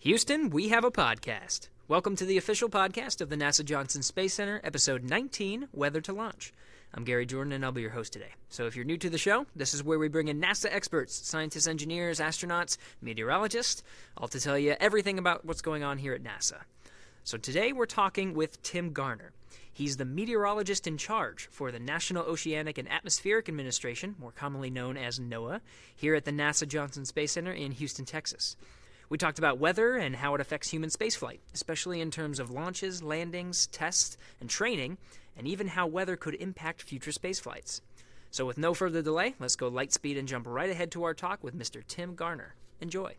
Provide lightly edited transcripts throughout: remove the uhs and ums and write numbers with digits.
Houston, we have a podcast. Welcome to the official podcast of the NASA Johnson Space Center, episode 19, Weather to Launch. I'm Gary Jordan, and I'll be your host today. So if you're new to the show, this is where we bring in NASA experts, scientists, engineers, astronauts, meteorologists, all to tell you everything about what's going on here at NASA. So today we're talking with Tim Garner. He's the meteorologist in charge for the National Oceanic and Atmospheric Administration, more commonly known as NOAA, here at the NASA Johnson Space Center in Houston, Texas. We talked about weather and how it affects human spaceflight, especially in terms of launches, landings, tests, and training, and even how weather could impact future spaceflights. So with no further delay, let's go light speed and jump right ahead to our talk with Mr. Tim Garner. Enjoy.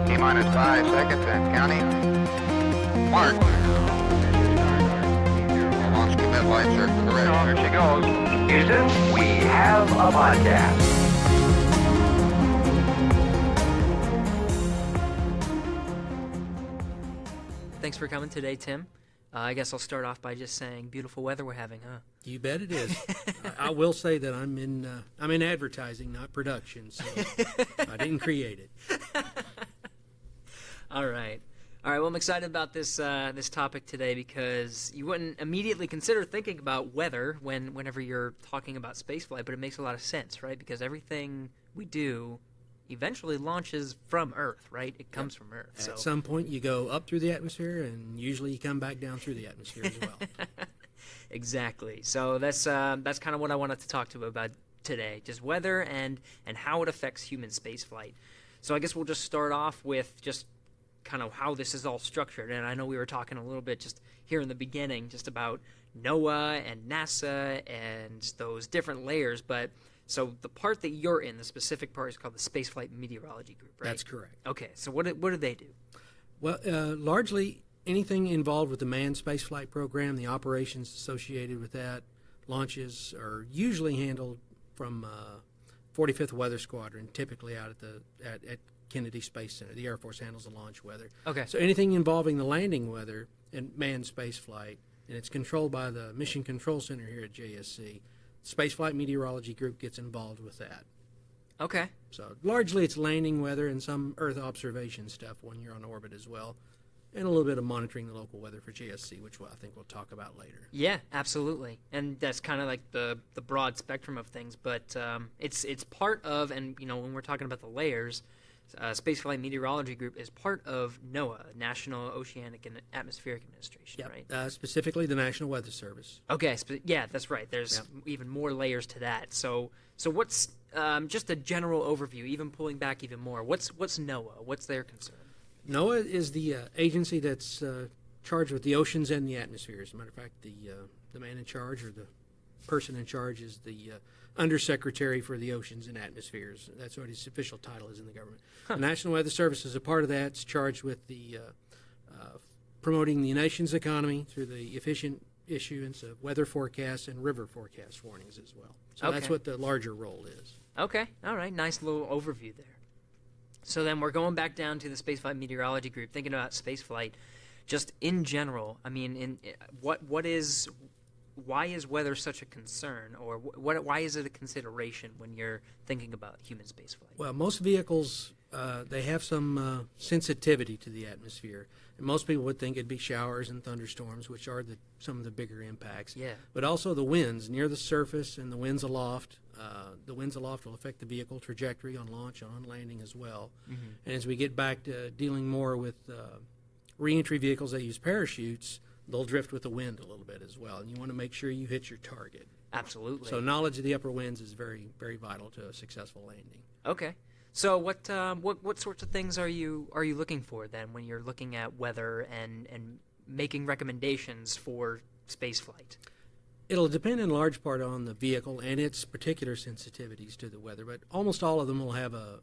T-minus 5 seconds and counting. Mark. Launch commit lights are correct. Here she goes. Houston, we have a podcast. Thanks for coming today, Tim. I guess I'll start off by just saying beautiful weather we're having, huh? You bet it is. I will say that I'm in advertising, not production, so I didn't create it. All right. Well, I'm excited about this topic today because you wouldn't immediately consider thinking about weather whenever you're talking about spaceflight, but it makes a lot of sense, right? Because everything we do eventually launches from Earth, right? It comes from Earth. At some point, you go up through the atmosphere, and usually you come back down through the atmosphere as well. Exactly. So that's kind of what I wanted to talk to you about today, just weather and how it affects human spaceflight. So I guess we'll just start off with just kind of how this is all structured. And I know we were talking a little bit just here in the beginning just about NOAA and NASA and those different layers, but so the part that you're in, the specific part, is called the Spaceflight Meteorology Group, right? That's correct. Okay, so what do they do? Well, largely anything involved with the manned spaceflight program, the operations associated with that, launches are usually handled from 45th Weather Squadron, typically out at Kennedy Space Center. The Air Force handles the launch weather. Okay. So anything involving the landing weather and manned spaceflight, and it's controlled by the Mission Control Center here at JSC. Spaceflight Meteorology Group gets involved with that. Okay. So largely it's landing weather and some Earth observation stuff when you're on orbit as well, and a little bit of monitoring the local weather for JSC, which I think we'll talk about later. Yeah, absolutely. And that's kind of like the broad spectrum of things, but it's part of, and when we're talking about the layers, Spaceflight Meteorology Group is part of NOAA, National Oceanic and Atmospheric Administration, Yep. right? Specifically the National Weather Service. Okay, yeah, that's right. There's even more layers to that. So what's just a general overview, even pulling back even more? What's NOAA? What's their concern? NOAA is the agency that's charged with the oceans and the atmosphere. As a matter of fact, the man in charge, or the person in charge, is the Undersecretary for the Oceans and Atmospheres. That's what his official title is in the government. Huh. The National Weather Service is a part of that. It's charged with the promoting the nation's economy through the efficient issuance of weather forecasts and river forecast warnings as well. So Okay. That's what the larger role is. Okay, all right, nice little overview there. So then we're going back down to the Spaceflight Meteorology Group, thinking about spaceflight, just in general. I mean, why is weather such a concern, or why is it a consideration when you're thinking about human spaceflight? Well, most vehicles, they have some sensitivity to the atmosphere. And most people would think it'd be showers and thunderstorms, which are some of the bigger impacts. Yeah. But also the winds near the surface and the winds aloft. The winds aloft will affect the vehicle trajectory on launch and on landing as well. Mm-hmm. And as we get back to dealing more with reentry vehicles that use parachutes, they'll drift with the wind a little bit as well, and you want to make sure you hit your target. Absolutely. So knowledge of the upper winds is very, very vital to a successful landing. Okay. So what sorts of things are you looking for then when you're looking at weather and making recommendations for spaceflight? It'll depend in large part on the vehicle and its particular sensitivities to the weather, but almost all of them will have a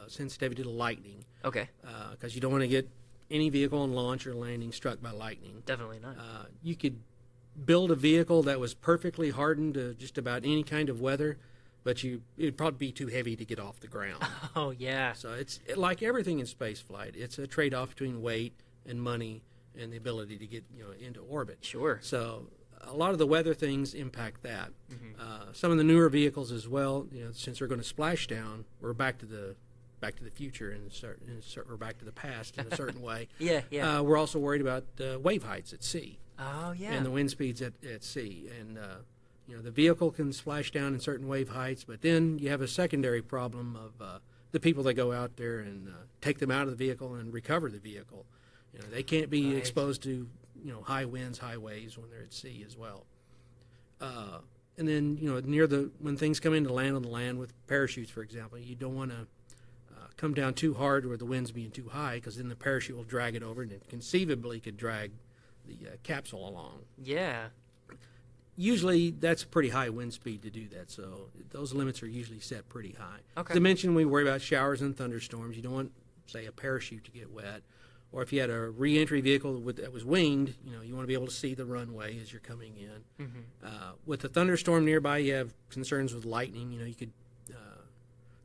sensitivity to lightning. Okay. Because you don't want to get any vehicle on launch or landing struck by lightning. Definitely not. You could build a vehicle that was perfectly hardened to just about any kind of weather, but it'd probably be too heavy to get off the ground. Oh, yeah. So it's like everything in space flight. It's a trade-off between weight and money and the ability to get into orbit. Sure. So a lot of the weather things impact that. Some of the newer vehicles as well, since they're going to splash down, we're back to the future or back to the past in a certain way. Yeah. We're also worried about wave heights at sea. Oh, yeah. And the wind speeds at sea. And, the vehicle can splash down in certain wave heights, but then you have a secondary problem of the people that go out there and take them out of the vehicle and recover the vehicle. They can't be exposed to, high winds, high waves when they're at sea as well. And then, when things come into land on the land with parachutes, for example, you don't want to come down too hard where the wind's being too high, because then the parachute will drag it over, and it conceivably could drag the capsule along. Yeah. Usually, that's a pretty high wind speed to do that, so those limits are usually set pretty high. Okay. As I mentioned, we worry about showers and thunderstorms. You don't want, say, a parachute to get wet. Or if you had a re-entry vehicle that was winged, you want to be able to see the runway as you're coming in. With a thunderstorm nearby, you have concerns with lightning. You could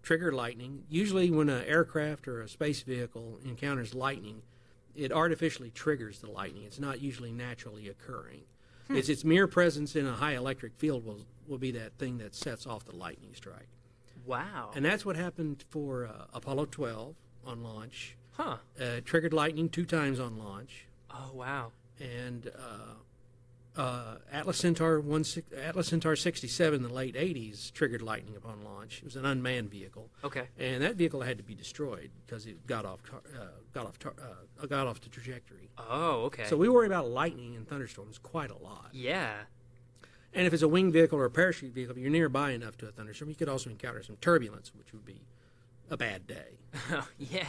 trigger lightning. Usually when an aircraft or a space vehicle encounters lightning, it artificially triggers the lightning. It's not usually naturally occurring. It's its mere presence in a high electric field will be that thing that sets off the lightning strike. Wow. And that's what happened for Apollo 12 on launch. Huh. Triggered lightning 2 times on launch. Oh, wow. And Atlas Centaur 67 in the late 80s triggered lightning upon launch. It was an unmanned vehicle. Okay. And that vehicle had to be destroyed because it got off the trajectory. Oh, okay. So we worry about lightning and thunderstorms quite a lot. Yeah. And if it's a winged vehicle or a parachute vehicle, if you're nearby enough to a thunderstorm, you could also encounter some turbulence, which would be a bad day. Yeah.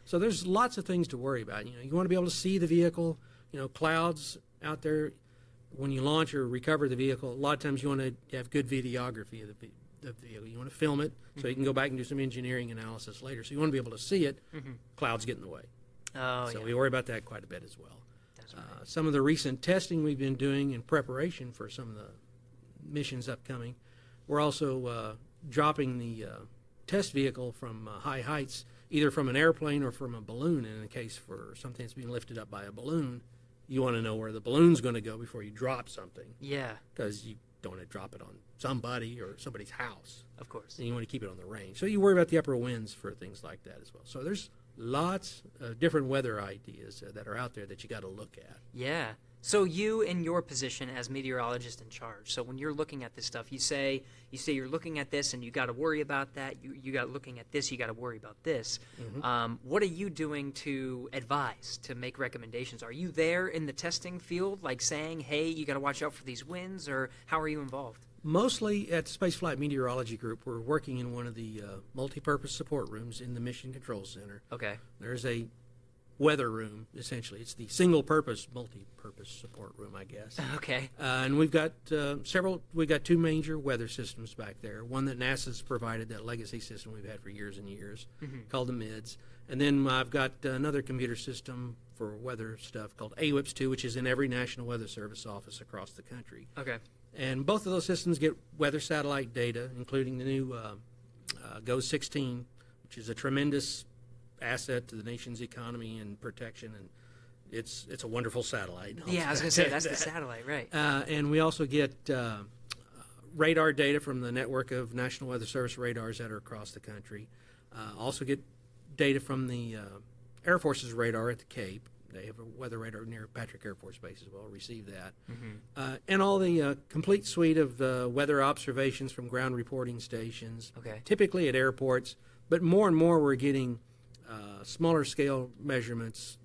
So there's lots of things to worry about. You want to be able to see the vehicle. Clouds out there. When you launch or recover the vehicle, a lot of times you want to have good videography of the vehicle. You want to film it so you can go back and do some engineering analysis later. So you want to be able to see it. Clouds get in the way. Oh, so yeah. we worry about that quite a bit as well. That's right. Some of the recent testing we've been doing in preparation for some of the missions upcoming, we're also dropping the test vehicle from high heights, either from an airplane or from a balloon. And in the case for something that's being lifted up by a balloon, you want to know where the balloon's going to go before you drop something. Yeah. Because you don't want to drop it on somebody or somebody's house. Of course. And you want to keep it on the range. So you worry about the upper winds for things like that as well. So there's lots of different weather ideas that are out there that you got to look at. Yeah. So you, in your position as meteorologist in charge, so when you're looking at this stuff, you say you're looking at this and you got to worry about that. You got looking at this, you got to worry about this. What are you doing to advise, to make recommendations? Are you there in the testing field, like saying, "Hey, you got to watch out for these winds," or how are you involved? Mostly at the Spaceflight Meteorology Group, we're working in one of the multi-purpose support rooms in the Mission Control Center. Okay. There's a weather room, essentially. It's the single-purpose, multi-purpose support room, I guess. Okay. And we've got we've got 2 major weather systems back there. One that NASA's provided, that legacy system we've had for years and years, called the MIDS. And then I've got another computer system for weather stuff called AWIPS-2, which is in every National Weather Service office across the country. Okay. And both of those systems get weather satellite data, including the new GOES-16, which is a tremendous asset to the nation's economy and protection, and it's a wonderful satellite. Yeah, I was going to say, that's the satellite, right. And we also get radar data from the network of National Weather Service radars that are across the country. Also get data from the Air Force's radar at the Cape. They have a weather radar near Patrick Air Force Base as well. Receive that. And all the complete suite of weather observations from ground reporting stations, typically at airports. But more and more we're getting smaller scale measurements,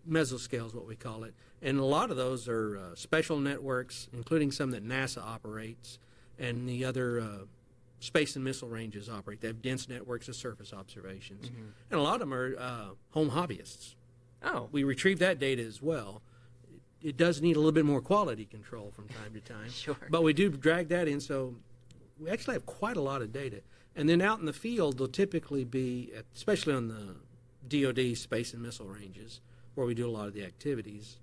mesoscale is what we call it. And a lot of those are special networks, including some that NASA operates and the other space and missile ranges operate. They have dense networks of surface observations. And a lot of them are home hobbyists. Oh. We retrieve that data as well. It does need a little bit more quality control from time to time. Sure. But we do drag that in, so we actually have quite a lot of data. And then out in the field, they'll typically be, especially on the DoD space and missile ranges, where we do a lot of the activities,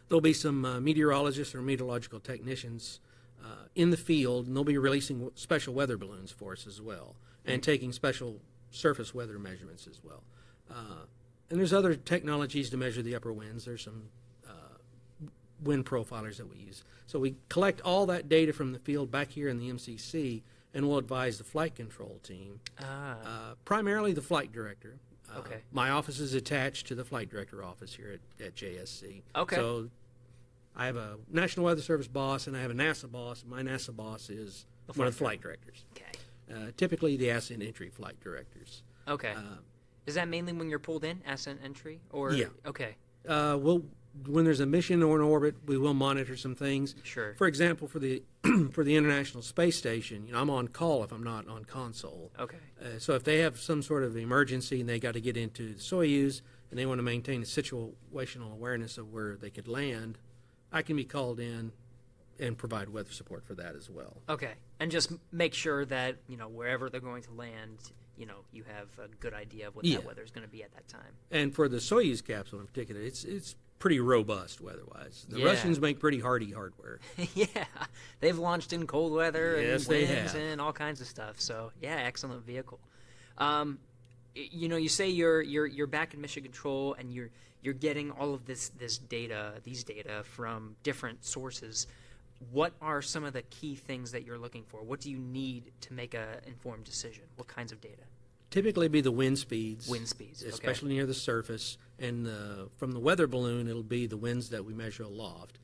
there'll be some meteorologists or meteorological technicians in the field, and they'll be releasing special weather balloons for us as well, and taking special surface weather measurements as well. And there's other technologies to measure the upper winds. There's some wind profilers that we use. So we collect all that data from the field back here in the MCC, and we'll advise the flight control team, primarily the flight director. Okay. My office is attached to the flight director office here at JSC. Okay. So I have a National Weather Service boss, and I have a NASA boss. My NASA boss is one of the flight directors. Okay. Typically the ascent entry flight directors. Okay. Is that mainly when you're pulled in, ascent entry? Or Yeah. Okay. When there's a mission or an orbit, we will monitor some things. Sure. For example, for the for the International Space Station, I'm on call if I'm not on console. Okay. So if they have some sort of emergency and they got to get into the Soyuz and they want to maintain a situational awareness of where they could land, I can be called in and provide weather support for that as well. Okay. And just make sure that, wherever they're going to land, you have a good idea of what that weather is going to be at that time. And for the Soyuz capsule in particular, it's pretty robust weather-wise. The Russians make pretty hardy hardware. Yeah. They've launched in cold weather and Yes, they winds have. and all kinds of stuff. So, yeah, excellent vehicle. You say you're back in mission control and you're getting all of these data from different sources. What are some of the key things that you're looking for? What do you need to make an informed decision? What kinds of data? Typically be the wind speeds. Wind speeds, okay. Especially near the surface. And from the weather balloon, it'll be the winds that we measure aloft.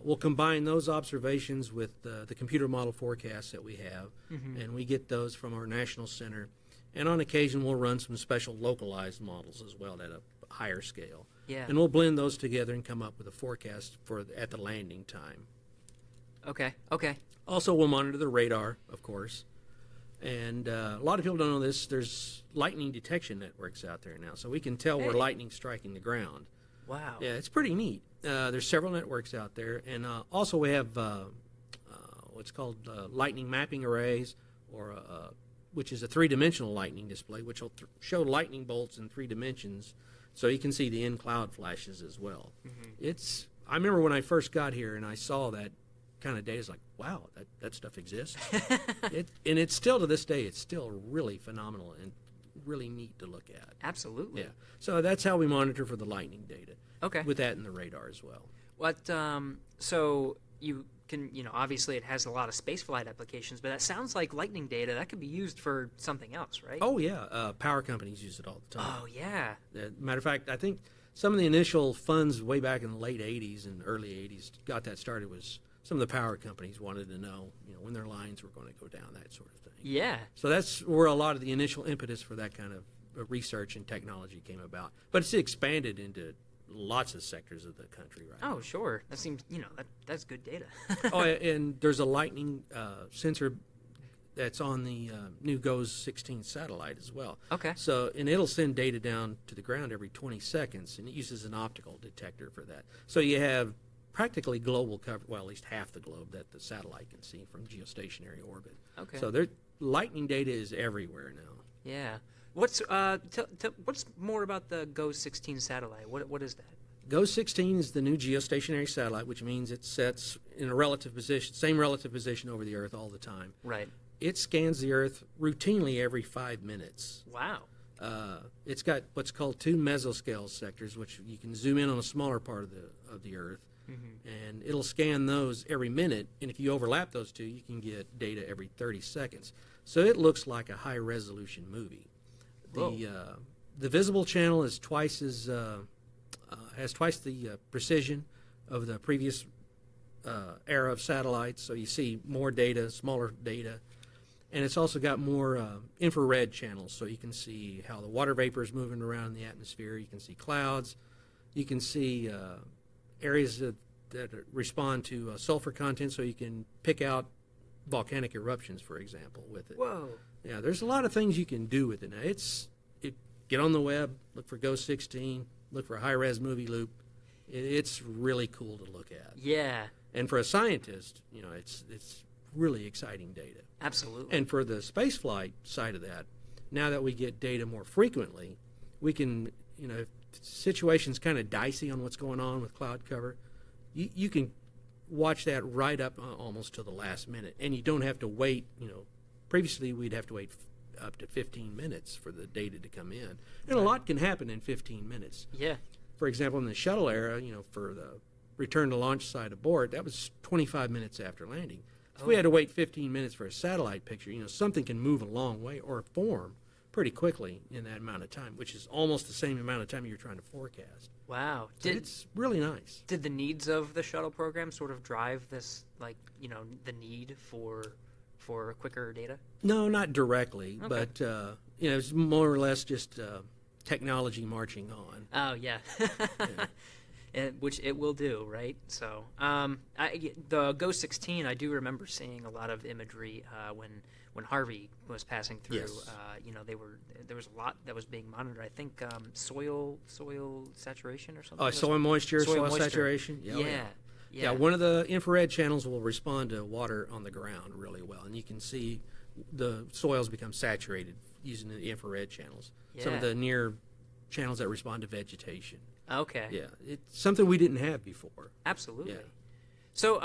We'll combine those observations with the computer model forecasts that we have, and we get those from our national center. And on occasion, we'll run some special localized models as well at a higher scale. Yeah. And we'll blend those together and come up with a forecast at the landing time. Okay. Also, we'll monitor the radar, of course. And a lot of people don't know this. There's lightning detection networks out there now, so we can tell where lightning's striking the ground. Wow. Yeah, it's pretty neat. There's several networks out there, and also we have what's called lightning mapping arrays, which is a three-dimensional lightning display, which will show lightning bolts in 3 dimensions, so you can see the in-cloud flashes as well. I remember when I first got here and I saw that kind of data, it's like, wow, that stuff exists. And it's still, to this day, it's still really phenomenal and really neat to look at. Absolutely. Yeah. So that's how we monitor for the lightning data. Okay. With that in the radar as well. So you can, obviously it has a lot of spaceflight applications, but that sounds like lightning data that could be used for something else, right? Oh, yeah. Power companies use it all the time. Oh, yeah. Matter of fact, I think some of the initial funds way back in the late 80s and early 80s got that started was some of the power companies wanted to know, when their lines were going to go down, that sort of thing. Yeah. So that's where a lot of the initial impetus for that kind of research and technology came about. But it's expanded into lots of sectors of the country right now. Oh, sure. That seems, that's good data. Oh, and there's a lightning sensor that's on the new GOES 16 satellite as well. Okay. So, and it'll send data down to the ground every 20 seconds, and it uses an optical detector for that. So you have practically global coverage, well, at least half the globe that the satellite can see from geostationary orbit. Okay. So lightning data is everywhere now. Yeah. What's more about the GOES 16 satellite? What is that? GOES 16 is the new geostationary satellite, which means it sets in a relative position, same relative position over the Earth all the time. Right. It scans the Earth routinely every 5 minutes. Wow. It's got what's called 2 mesoscale sectors, which you can zoom in on a smaller part of the Earth, and it'll scan those every minute. And if you overlap those two, you can get data every 30 seconds. So it looks like a high-resolution movie. The visible channel is has twice the precision of the previous era of satellites. So you see more data, smaller data. And it's also got more infrared channels, so you can see how the water vapor is moving around in the atmosphere. You can see clouds. You can see areas that respond to sulfur content, so you can pick out volcanic eruptions, for example, with it. Whoa. Yeah, there's a lot of things you can do with it. Now, get on the web, look for GOES 16, look for a high-res movie loop. It's really cool to look at. Yeah. And for a scientist, it's really exciting data. Absolutely. And for the spaceflight side of that, now that we get data more frequently, we can, if the situation's kind of dicey on what's going on with cloud cover, you can watch that right up almost to the last minute. And you don't have to wait, previously we'd have to wait up to 15 minutes for the data to come in. And a lot can happen in 15 minutes. Yeah. For example, in the shuttle era, for return to launch site abort, that was 25 minutes after landing. If we had to wait 15 minutes for a satellite picture, something can move a long way or form pretty quickly in that amount of time, which is almost the same amount of time you're trying to forecast. Wow. So it's really nice. Did the needs of the shuttle program sort of drive this, the need for quicker data? No, not directly, but it's more or less just technology marching on. Oh, yeah. Which it will do, right? So, the Ghost 16, I do remember seeing a lot of imagery when Harvey was passing through. Yes. There was a lot that was being monitored. I think soil saturation or something. Oh, soil moisture, soil moisture. Saturation. Yeah, one of the infrared channels will respond to water on the ground really well, and you can see the soils become saturated using the infrared channels. Yeah. Some of the near channels that respond to vegetation. Okay. Yeah, it's something we didn't have before. Absolutely. Yeah. So,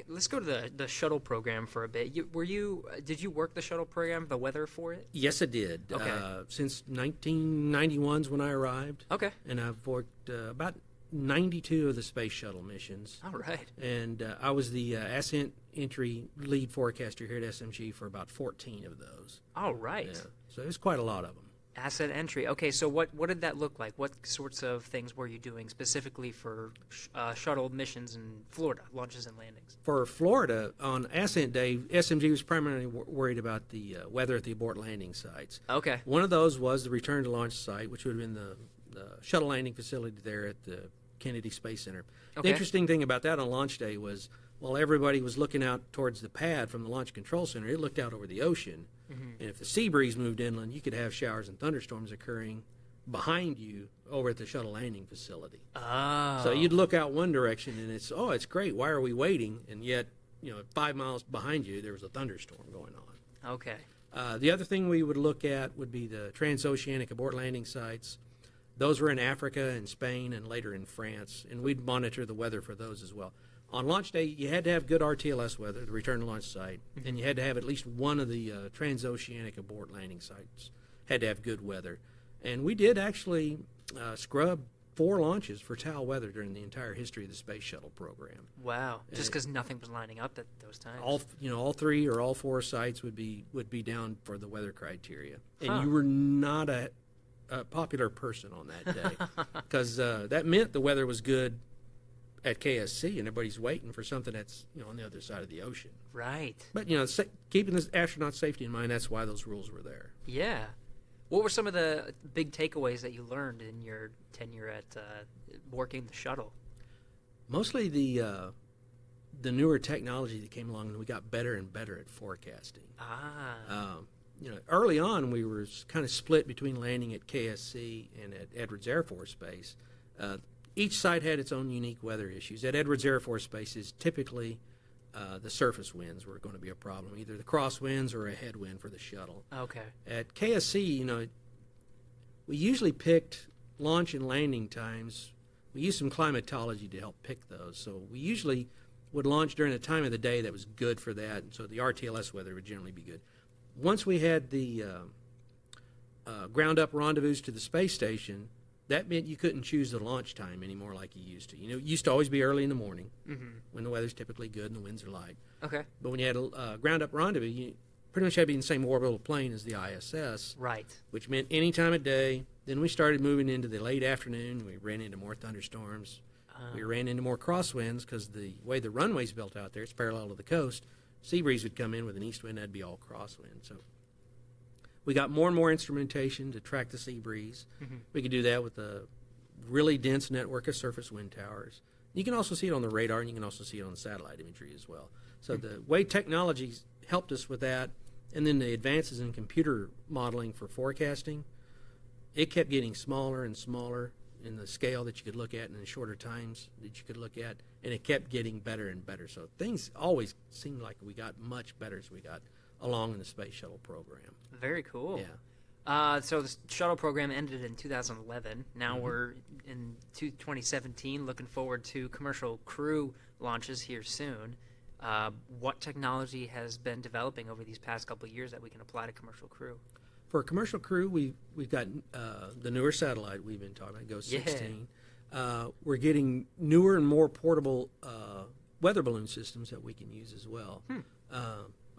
let's go to the shuttle program for a bit. Did you work the shuttle program, the weather for it? Yes, I did. Okay. Since 1991 is when I arrived. Okay. And I've worked about 92 of the space shuttle missions. All right. And I was the ascent entry lead forecaster here at SMG for about 14 of those. All right. Yeah. So it was quite a lot of them. Asset entry. Okay, so what did that look like? What sorts of things were you doing specifically for shuttle missions in Florida, launches and landings? For Florida, on ascent day, SMG was primarily worried about the weather at the abort landing sites. Okay. One of those was the return to launch site, which would have been the shuttle landing facility there at the Kennedy Space Center. Okay. The interesting thing about that on launch day was while everybody was looking out towards the pad from the Launch Control Center, it looked out over the ocean. Mm-hmm. And if the sea breeze moved inland, you could have showers and thunderstorms occurring behind you over at the shuttle landing facility. Oh. So you'd look out one direction and it's great. Why are we waiting? And yet, 5 miles behind you, there was a thunderstorm going on. Okay. The other thing we would look at would be the transoceanic abort landing sites. Those were in Africa and Spain and later in France, and we'd monitor the weather for those as well. On launch day, you had to have good RTLS weather, the return to launch site, and you had to have at least one of the transoceanic abort landing sites had to have good weather. And we did actually scrub 4 launches for TAL weather during the entire history of the space shuttle program. Wow! Just because nothing was lining up at those times. All 3 or all 4 sites would be down for the weather criteria, and Huh. you were not a popular person on that day because that meant the weather was good at KSC, and everybody's waiting for something that's on the other side of the ocean. Right. But keeping the astronaut safety in mind, that's why those rules were there. Yeah. What were some of the big takeaways that you learned in your tenure at working the shuttle? Mostly the newer technology that came along, and we got better and better at forecasting. Early on, we were kind of split between landing at KSC and at Edwards Air Force Base. Each site had its own unique weather issues. At Edwards Air Force Base is typically the surface winds were going to be a problem, either the crosswinds or a headwind for the shuttle. Okay. At KSC, we usually picked launch and landing times. We used some climatology to help pick those. So we usually would launch during a time of the day that was good for that, and so the RTLS weather would generally be good. Once we had the ground-up rendezvous to the space station, that meant you couldn't choose the launch time anymore like you used to. It used to always be early in the morning when the weather's typically good and the winds are light. Okay. But when you had a ground-up rendezvous, you pretty much had to be in the same orbital plane as the ISS. Right. Which meant any time of day. Then we started moving into the late afternoon. We ran into more thunderstorms. We ran into more crosswinds because the way the runway's built out there, it's parallel to the coast. Sea breeze would come in with an east wind, that'd be all crosswind. So we got more and more instrumentation to track the sea breeze. We could do that with a really dense network of surface wind towers. You can also see it on the radar, and you can also see it on satellite imagery as well. So the way technology helped us with that, and then the advances in computer modeling for forecasting, it kept getting smaller and smaller in the scale that you could look at and in shorter times that you could look at, and it kept getting better and better. So things always seemed like we got much better as we got along in the space shuttle program. Very cool. Yeah. So the shuttle program ended in 2011. Now we're in 2017, looking forward to commercial crew launches here soon. What technology has been developing over these past couple of years that we can apply to commercial crew? For a commercial crew, we've got the newer satellite we've been talking about, Ghost 16. we're getting newer and more portable weather balloon systems that we can use as well.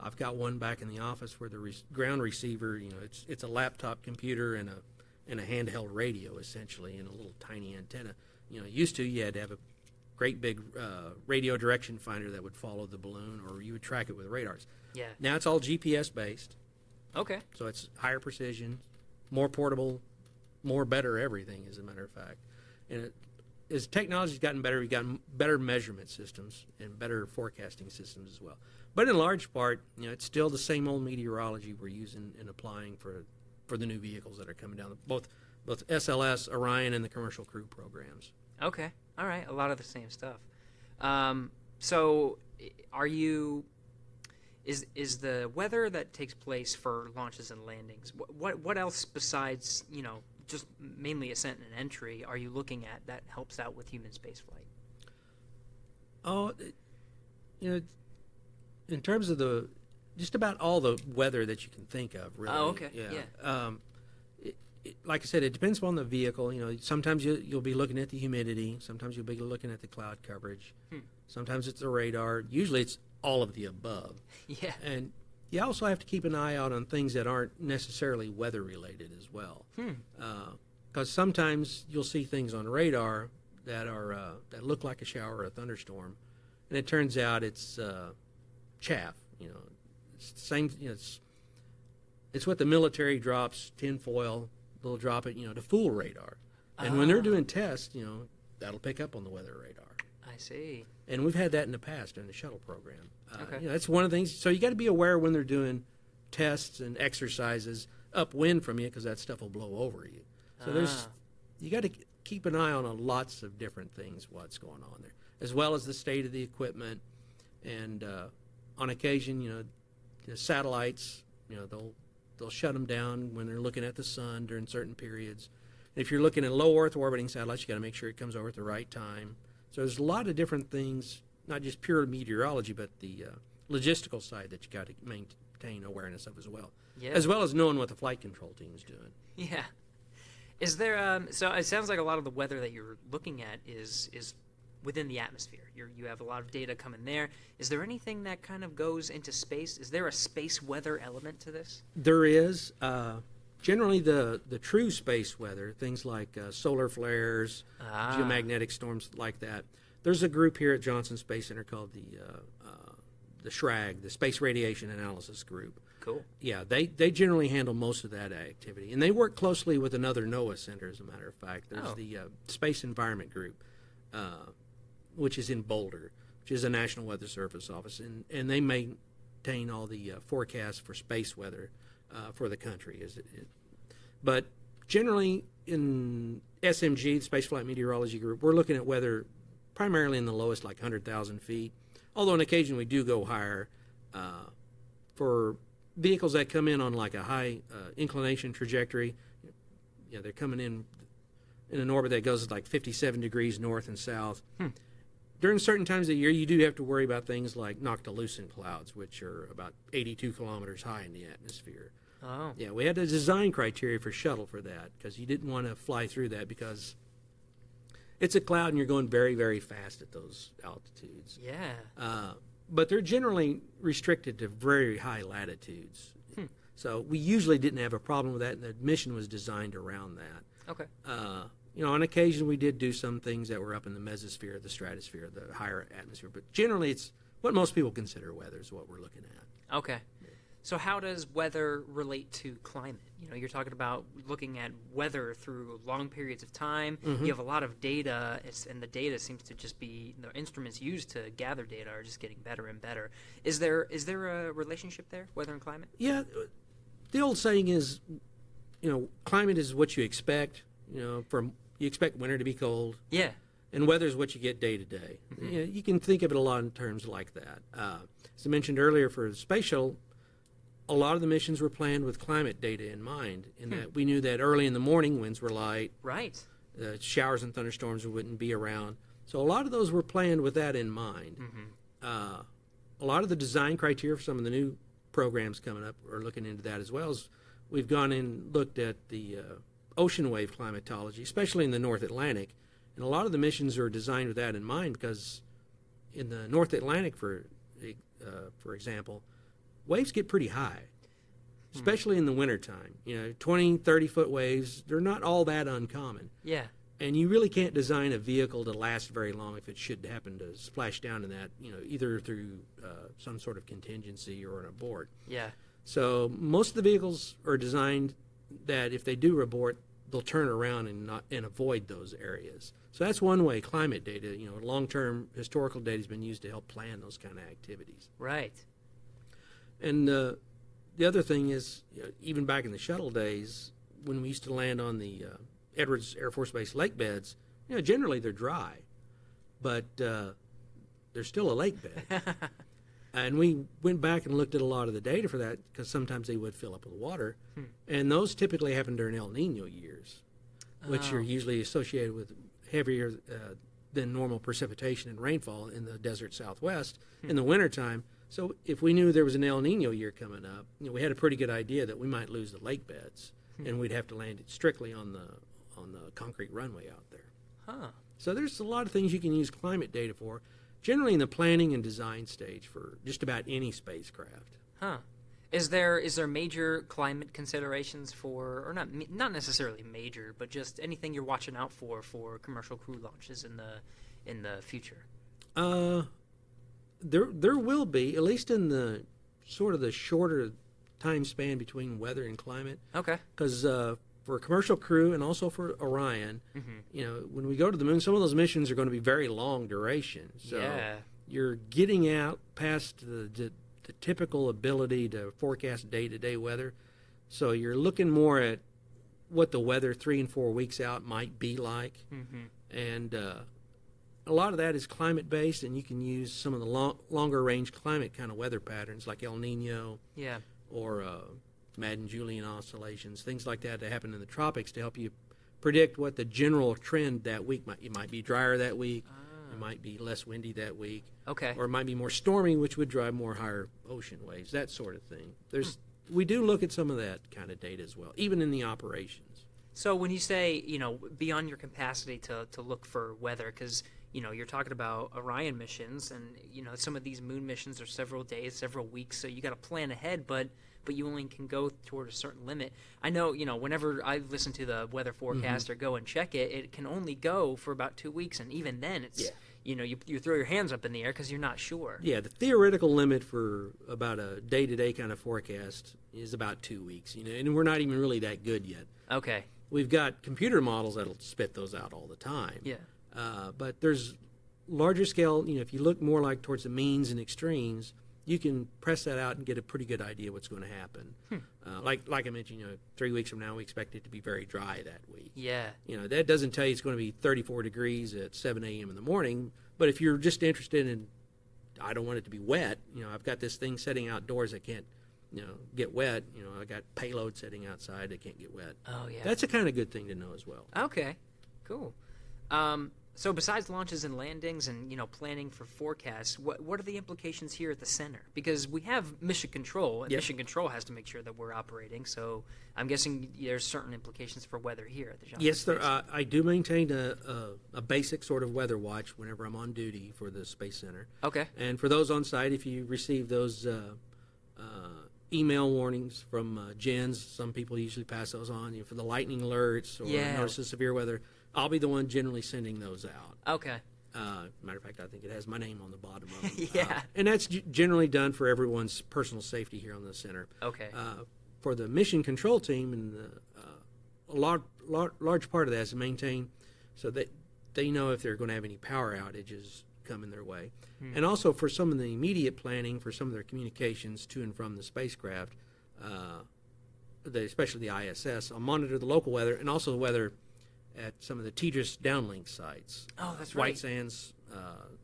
I've got one back in the office where the ground receiver, it's a laptop computer and a handheld radio essentially, and a little tiny antenna. Used to you had to have a great big radio direction finder that would follow the balloon, or you would track it with radars. Yeah. Now it's all GPS based. Okay. So it's higher precision, more portable, more better everything, as a matter of fact. And as technology's gotten better, we've gotten better measurement systems and better forecasting systems as well. But in large part, it's still the same old meteorology we're using and applying for the new vehicles that are coming down, both SLS, Orion, and the Commercial Crew programs. Okay. All right. A lot of the same stuff. So are you... Is the weather that takes place for launches and landings, what else besides, just mainly ascent and entry, are you looking at that helps out with human spaceflight? Oh, in terms of just about all the weather that you can think of, really. Oh, okay. Yeah. Like I said, it depends upon the vehicle. Sometimes you'll be looking at the humidity. Sometimes you'll be looking at the cloud coverage. Sometimes it's the radar. Usually it's all of the above. Yeah. And you also have to keep an eye out on things that aren't necessarily weather related as well. Because sometimes you'll see things on radar that are that look like a shower or a thunderstorm, and it turns out it's chaff. It's the same. It's what the military drops tinfoil. They'll drop it, to fool radar. And when they're doing tests, that'll pick up on the weather radar. I see. And we've had that in the past in the shuttle program. Okay. That's one of the things. So you got to be aware when they're doing tests and exercises upwind from you, because that stuff will blow over you. So you got to keep an eye on lots of different things, what's going on there, as well as the state of the equipment. And on occasion, the satellites, they'll shut them down when they're looking at the sun during certain periods. If you're looking at low Earth orbiting satellites, you got to make sure it comes over at the right time. So there's a lot of different things, not just pure meteorology, but the logistical side that you got to maintain awareness of as well. Yeah. As well as knowing what the flight control team is doing. Yeah. Is there so it sounds like a lot of the weather that you're looking at is within the atmosphere. You have a lot of data coming there. Is there anything that kind of goes into space? Is there a space weather element to this? There is. Generally, the true space weather, things like solar flares, geomagnetic storms like that. There's a group here at Johnson Space Center called the SRAG, the Space Radiation Analysis Group. Cool. Yeah, they generally handle most of that activity, and they work closely with another NOAA center. As a matter of fact, there's the Space Environment Group, which is in Boulder, which is a National Weather Service office, and they maintain all the forecasts for space weather for the country. But generally in SMG, the Spaceflight Meteorology Group, we're looking at weather primarily in the lowest, like 100,000 feet, although on occasion we do go higher for vehicles that come in on like a high inclination trajectory. They're coming in an orbit that goes like 57 degrees north and south. During certain times of the year, you do have to worry about things like noctilucent clouds, which are about 82 kilometers high in the atmosphere. Oh. Yeah, we had a design criteria for shuttle for that, because you didn't want to fly through that, because it's a cloud and you're going very, very fast at those altitudes. Yeah. But they're generally restricted to very high latitudes. So we usually didn't have a problem with that, and the mission was designed around that. Okay. On occasion we did do some things that were up in the mesosphere, the stratosphere, the higher atmosphere. But generally it's what most people consider weather is what we're looking at. Okay. So how does weather relate to climate? You're talking about looking at weather through long periods of time. You have a lot of data, and the data seems to just be the instruments used to gather data are just getting better and better. Is there a relationship there, weather and climate? Yeah, the old saying is, climate is what you expect. You expect winter to be cold. Yeah. And weather is what you get day to day. You can think of it a lot in terms like that. As I mentioned earlier, for the space shuttle, a lot of the missions were planned with climate data in mind, in that we knew that early in the morning winds were light. Right. Showers and thunderstorms wouldn't be around. So a lot of those were planned with that in mind. A lot of the design criteria for some of the new programs coming up are looking into that as well. As we've gone in and looked at the ocean wave climatology, especially in the North Atlantic, And a lot of the missions are designed with that in mind because in the North Atlantic, for example, waves get pretty high, especially in the wintertime. 20, 30-foot waves, they're not all that uncommon. Yeah. And you really can't design a vehicle to last very long if it should happen to splash down in that, either through some sort of contingency or an abort. Yeah. So most of the vehicles are designed that if they do abort, they'll turn around and avoid those areas. So that's one way climate data, long-term historical data has been used to help plan those kind of activities. Right. And the other thing is, even back in the shuttle days, when we used to land on the Edwards Air Force Base lake beds, generally they're dry, but they're still a lake bed. And we went back and looked at a lot of the data for that because sometimes they would fill up with water. And those typically happen during El Nino years, which are usually associated with heavier than normal precipitation and rainfall in the desert Southwest in the wintertime. So if we knew there was an El Nino year coming up, we had a pretty good idea that we might lose the lake beds, and we'd have to land it strictly on the concrete runway out there. Huh. So there's a lot of things you can use climate data for, generally in the planning and design stage for just about any spacecraft. Huh. Is there major climate considerations for, or not necessarily major, but just anything you're watching out for commercial crew launches in the future? There will be, at least in the sort of the shorter time span between weather and climate. Okay. Because for a commercial crew and also for Orion, when we go to the moon, some of those missions are going to be very long duration. So you're getting out past the typical ability to forecast day-to-day weather. So you're looking more at what the weather 3 and 4 weeks out might be like. And a lot of that is climate-based, and you can use some of the longer-range climate kind of weather patterns like El Nino or Madden-Julian oscillations, things like that happen in the tropics to help you predict what the general trend that week might. It might be drier that week. It might be less windy that week. Okay. Or it might be more stormy, which would drive more higher ocean waves, that sort of thing. We do look at some of that kind of data as well, even in the operations. So when you say, beyond your capacity to look for weather, because, you're talking about Orion missions, and, some of these moon missions are several days, several weeks, so you got to plan ahead, but you only can go toward a certain limit. I know, whenever I listen to the weather forecast or go and check it, it can only go for about 2 weeks, and even then it's, you throw your hands up in the air because you're not sure. Yeah, the theoretical limit for about a day-to-day kind of forecast is about 2 weeks, and we're not even really that good yet. Okay. We've got computer models that'll spit those out all the time. Yeah. But there's larger scale, if you look more like towards the means and extremes, you can press that out and get a pretty good idea what's going to happen. Like I mentioned, 3 weeks from now, we expect it to be very dry that week. Yeah. That doesn't tell you it's going to be 34 degrees at 7 a.m. in the morning, but if you're just interested in, I don't want it to be wet, I've got this thing setting outdoors that can't, get wet. I got payload setting outside that can't get wet. Oh, yeah. That's a kind of good thing to know as well. Okay. Cool. So besides launches and landings and, planning for forecasts, what are the implications here at the center? Because we have mission control, and mission control has to make sure that we're operating. So I'm guessing there's certain implications for weather here at the Johnson Yes, Space Center. I do maintain a basic sort of weather watch whenever I'm on duty for the Space Center. Okay. And for those on site, if you receive those email warnings from gens, some people usually pass those on, for the lightning alerts or notice of severe weather, I'll be the one generally sending those out. Okay. Matter of fact, I think it has my name on the bottom of them. Yeah. And that's generally done for everyone's personal safety here on the center. Okay. For the mission control team, and a large part of that is to maintain so that they know if they're going to have any power outages coming their way. And also for some of the immediate planning for some of their communications to and from the spacecraft, especially the ISS, I'll monitor the local weather and also the weather at some of the TDRS downlink sites. Oh, that's right. White Sands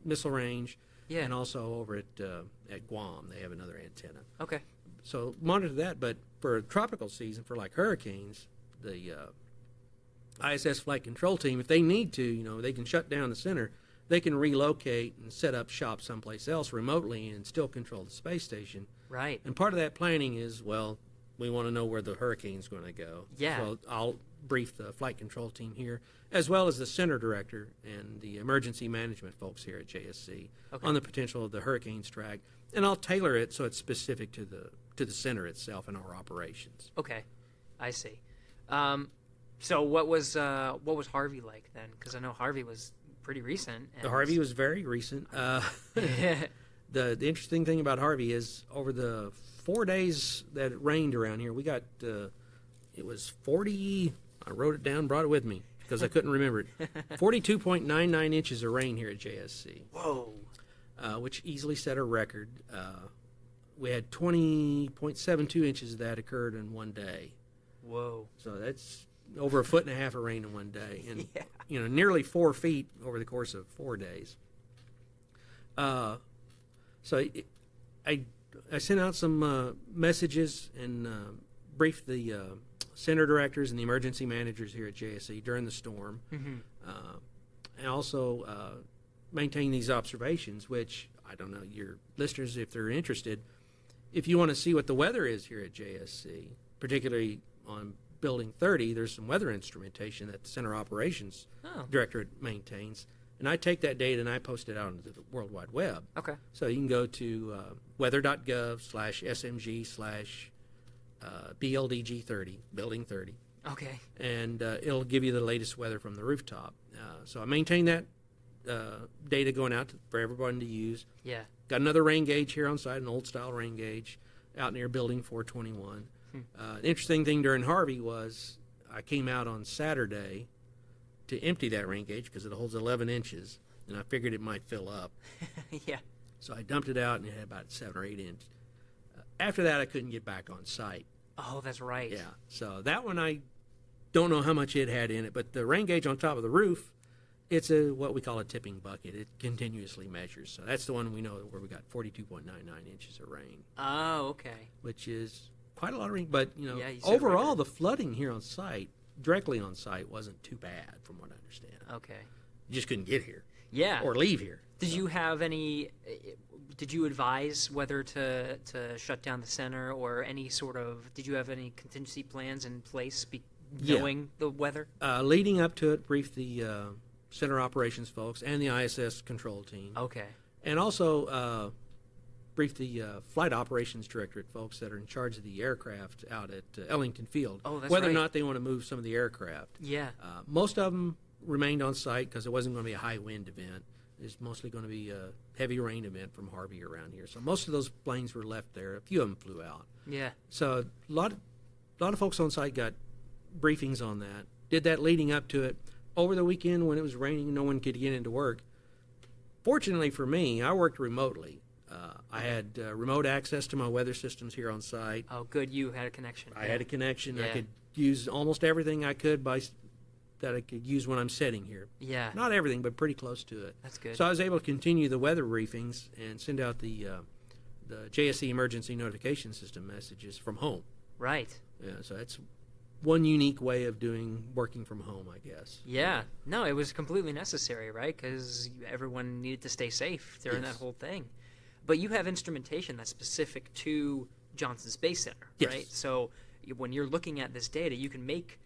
Missile Range, Yeah. and also over at Guam, they have another antenna. Okay. So monitor that, but for a tropical season, for like hurricanes, the ISS flight control team, if they need to, they can shut down the center. They can relocate and set up shop someplace else remotely and still control the space station. Right. And part of that planning is, we want to know where the hurricane's going to go. Yeah. So I'll briefed the flight control team here, as well as the center director and the emergency management folks here at JSC on the potential of the hurricane strike. And I'll tailor it so it's specific to the center itself and our operations. Okay, I see. So what was Harvey like then? Because I know Harvey was pretty recent. The Harvey was very recent. The interesting thing about Harvey is over the 4 days that it rained around here, we got it was 40. I wrote it down, brought it with me because I couldn't remember it. 42.99 inches of rain here at JSC. Whoa. Which easily set a record. We had 20.72 inches of that occurred in one day. Whoa. So that's over 1.5 feet of rain in one day, and nearly 4 feet over the course of 4 days. So I sent out some messages and briefed the center directors and the emergency managers here at JSC during the storm, and also maintain these observations, which I don't know, your listeners, if they're interested, if you want to see what the weather is here at JSC, particularly on Building 30, there's some weather instrumentation that the Center Operations Directorate maintains. And I take that data and I post it out on the World Wide Web. Okay. So you can go to weather.gov/SMG/BLDG30, Building 30. Okay. And it'll give you the latest weather from the rooftop. So I maintain that data going out for everyone to use. Yeah. Got another rain gauge here on site, an old-style rain gauge out near Building 421. The interesting thing during Harvey was I came out on Saturday to empty that rain gauge because it holds 11 inches, and I figured it might fill up. Yeah. So I dumped it out, and it had about 7 or 8 inches. After that, I couldn't get back on site. Oh, that's right. Yeah. So that one, I don't know how much it had in it, but the rain gauge on top of the roof, it's what we call a tipping bucket. It continuously measures. So that's the one we know where we got 42.99 inches of rain. Oh, okay. Which is quite a lot of rain. But, you overall, the flooding here on site, directly on site, wasn't too bad from what I understand. Okay. You just couldn't get here. Yeah. Or leave here. Did you have any, did you advise whether to shut down the center or any sort of, did you have any contingency plans in place knowing the weather? Leading up to it, briefed the center operations folks and the ISS control team. Okay. And also briefed the flight operations directorate folks that are in charge of the aircraft out at Ellington Field. Oh, that's whether right. or not they want to move some of the aircraft. Yeah. Most of them remained on site because it wasn't going to be a high wind event. It's mostly going to be a heavy rain event from Harvey around here. So most of those planes were left there. A few of them flew out. Yeah. So a lot of folks on site got briefings on that. Did that leading up to it. Over the weekend when it was raining, no one could get into work. Fortunately for me, I worked remotely. I had remote access to my weather systems here on site. Oh, good. You had a connection. I had a connection. Yeah. I could use almost everything I could that I could use when I'm sitting here. Yeah. Not everything, but pretty close to it. That's good. So I was able to continue the weather briefings and send out the JSC emergency notification system messages from home. Right. Yeah, so that's one unique way of working from home, I guess. Yeah. No, it was completely necessary, right? Because everyone needed to stay safe during Yes. that whole thing. But you have instrumentation that's specific to Johnson Space Center, Yes. right? So when you're looking at this data, you can make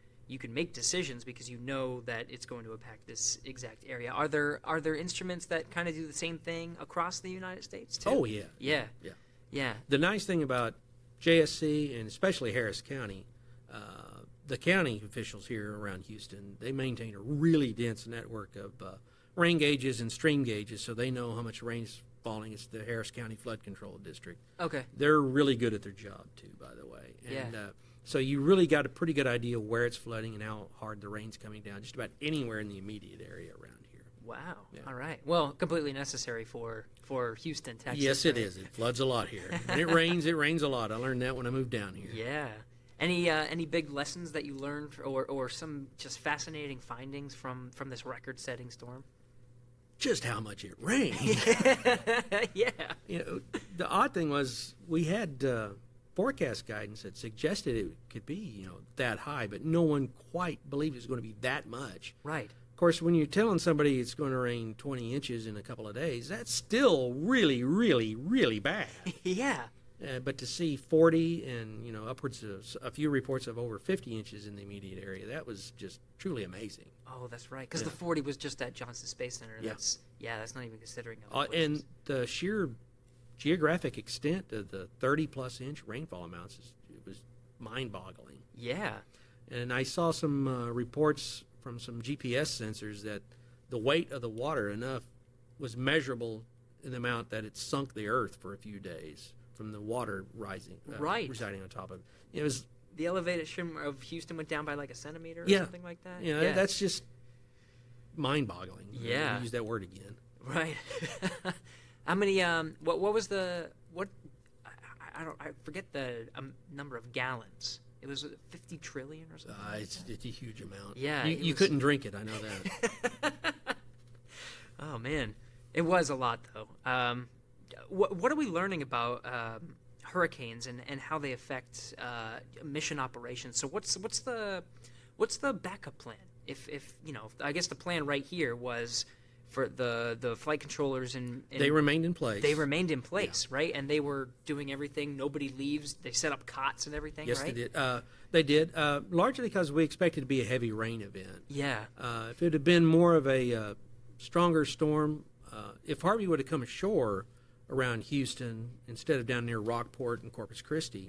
decisions because you know that it's going to impact this exact area. Are there instruments that kind of do the same thing across the United States too? Oh, yeah. Yeah. Yeah. Yeah. The nice thing about JSC and especially Harris County, the county officials here around Houston, they maintain a really dense network of rain gauges and stream gauges, so they know how much rain is falling. It's the Harris County Flood Control District. Okay. They're really good at their job, too, by the way. And Yeah. so you really got a pretty good idea where it's flooding and how hard the rain's coming down, just about anywhere in the immediate area around here. Wow. Yeah. All right. Well, completely necessary for Houston, Texas. Yes, it right? is. It floods a lot here. When it rains a lot. I learned that when I moved down here. Yeah. Any big lessons that you learned, or some just fascinating findings from this record-setting storm? Just how much it rained. Yeah. The odd thing was we had forecast guidance that suggested it could be, that high, but no one quite believed it was going to be that much. Right. Of course, when you're telling somebody it's going to rain 20 inches in a couple of days, that's still really, really, really bad. Yeah. But to see 40 and upwards of a few reports of over 50 inches in the immediate area, that was just truly amazing. Oh, that's right. Because the 40 was just at Johnson Space Center. Yeah. That's not even considering other And places. the sheer geographic extent of the 30-plus inch rainfall amounts, it was mind-boggling. Yeah. And I saw some reports from some GPS sensors that the weight of the water enough was measurable in the amount that it sunk the earth for a few days from the water residing on top of it. It was The elevation of Houston went down by like a centimeter or Yeah. something like that? Yeah, that's just mind-boggling. Yeah. I'll use that word again. Right. How many, what was the, I forget the number of gallons. It was 50 trillion or something like It's a huge amount. Yeah, You couldn't drink it, I know that. Oh, man. It was a lot, though. What are we learning about hurricanes and how they affect mission operations? So what's the backup plan? If I guess the plan right here was for the flight controllers and They remained in place. They remained in place, right? And they were doing everything. Nobody leaves. They set up cots and everything, Yes, right? they did. They did, largely because we expected it to be a heavy rain event. Yeah. If it had been more of a stronger storm, if Harvey would have come ashore around Houston instead of down near Rockport and Corpus Christi,